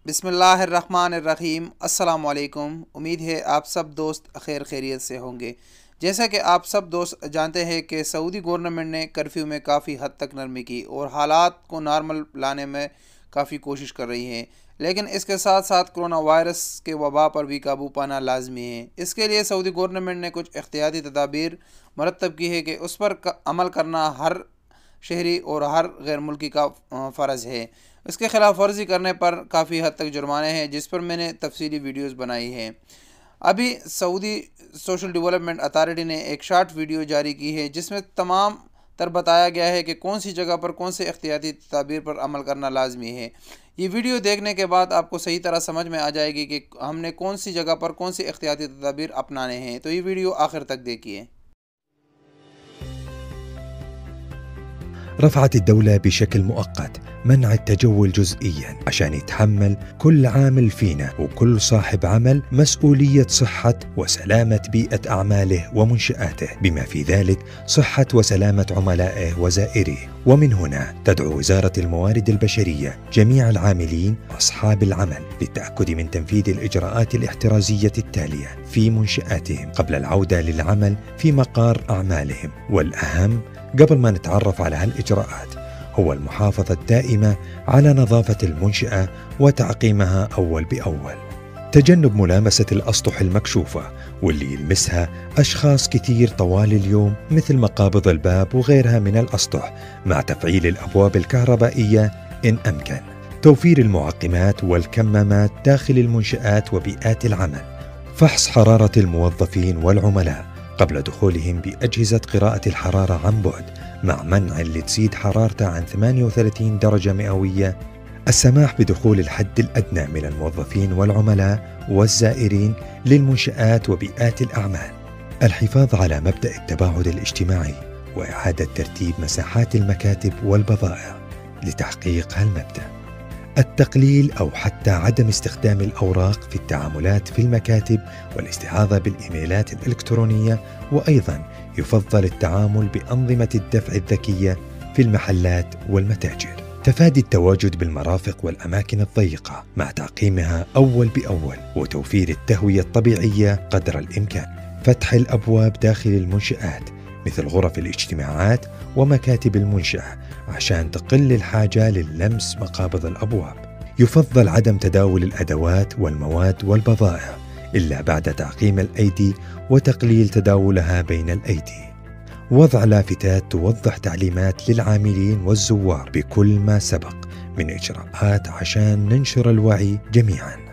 बिस्मिल्लाहिर्रहमानिर्रहीम। अस्सलाम वालेकुम। उम्मीद है आप सब दोस्त खैर खैरियत से होंगे। जैसा कि आप सब दोस्त जानते हैं कि सऊदी गवर्नमेंट ने कर्फ्यू में काफ़ी हद तक नरमी की और हालात को नॉर्मल लाने में काफ़ी कोशिश कर रही है, लेकिन इसके साथ साथ कोरोना वायरस के वबा पर भी काबू पाना लाजमी है। इसके लिए सऊदी गवर्नमेंट ने कुछ एहतियाती तदाबीर मरतब की है कि उस पर अमल करना हर शहरी और हर गैर मुल्की का फ़र्ज़ है। इसके ख़िलाफ़ वर्जी करने पर काफ़ी हद तक जुर्माने हैं, जिस पर मैंने तफसीली वीडियोस बनाई हैं। अभी सऊदी सोशल डेवलपमेंट अथॉरिटी ने एक शॉर्ट वीडियो जारी की है, जिसमें तमाम तर बताया गया है कि कौन सी जगह पर कौन से एहतियाती तदाबीर पर अमल करना लाजमी है। ये वीडियो देखने के बाद आपको सही तरह समझ में आ जाएगी कि हमने कौन सी जगह पर कौन से एहतियाती तदाबीर अपनाने हैं। तो ये वीडियो आखिर तक देखिए। رفعت الدولة بشكل مؤقت منع التجول جزئيا عشان يتحمل كل عامل فينا وكل صاحب عمل مسؤولية صحة وسلامة بيئة أعماله ومنشآته، بما في ذلك صحة وسلامة عملائه وزائريه. ومن هنا تدعو وزارة الموارد البشرية جميع العاملين وأصحاب العمل للتأكد من تنفيذ الإجراءات الاحترازية التالية في منشآتهم قبل العودة للعمل في مقار أعمالهم. والأهم قبل ما نتعرف على هالإجراءات هو المحافظة الدائمة على نظافة المنشأة وتعقيمها أول بأول، تجنب ملامسة الأسطح المكشوفة واللي يلمسها أشخاص كثير طوال اليوم مثل مقابض الباب وغيرها من الأسطح، مع تفعيل الأبواب الكهربائية إن أمكن، توفير المعقمات والكمامات داخل المنشآت وبيئات العمل، فحص حرارة الموظفين والعملاء قبل دخولهم بأجهزة قراءة الحرارة عن بعد مع منع اللي تزيد حرارته عن 38 درجة مئوية، السماح بدخول الحد الأدنى من الموظفين والعملاء والزائرين للمنشآت وبيئات الأعمال، الحفاظ على مبدأ التباعد الاجتماعي وإعادة ترتيب مساحات المكاتب والبضائع لتحقيق هالمبدأ، التقليل أو حتى عدم استخدام الأوراق في التعاملات في المكاتب والاستعاضة بالإيميلات الإلكترونية، وأيضا يفضل التعامل بأنظمة الدفع الذكية في المحلات والمتاجر، تفادي التواجد بالمرافق والأماكن الضيقة مع تعقيمها أول بأول وتوفير التهوية الطبيعية قدر الإمكان، فتح الأبواب داخل المنشآت مثل غرف الاجتماعات ومكاتب المنشأة عشان تقل الحاجة للمس مقابض الأبواب، يفضل عدم تداول الأدوات والمواد والبضائع إلا بعد تعقيم الأيدي وتقليل تداولها بين الأيدي، وضع لافتات توضح تعليمات للعاملين والزوار بكل ما سبق من إجراءات عشان ننشر الوعي جميعاً.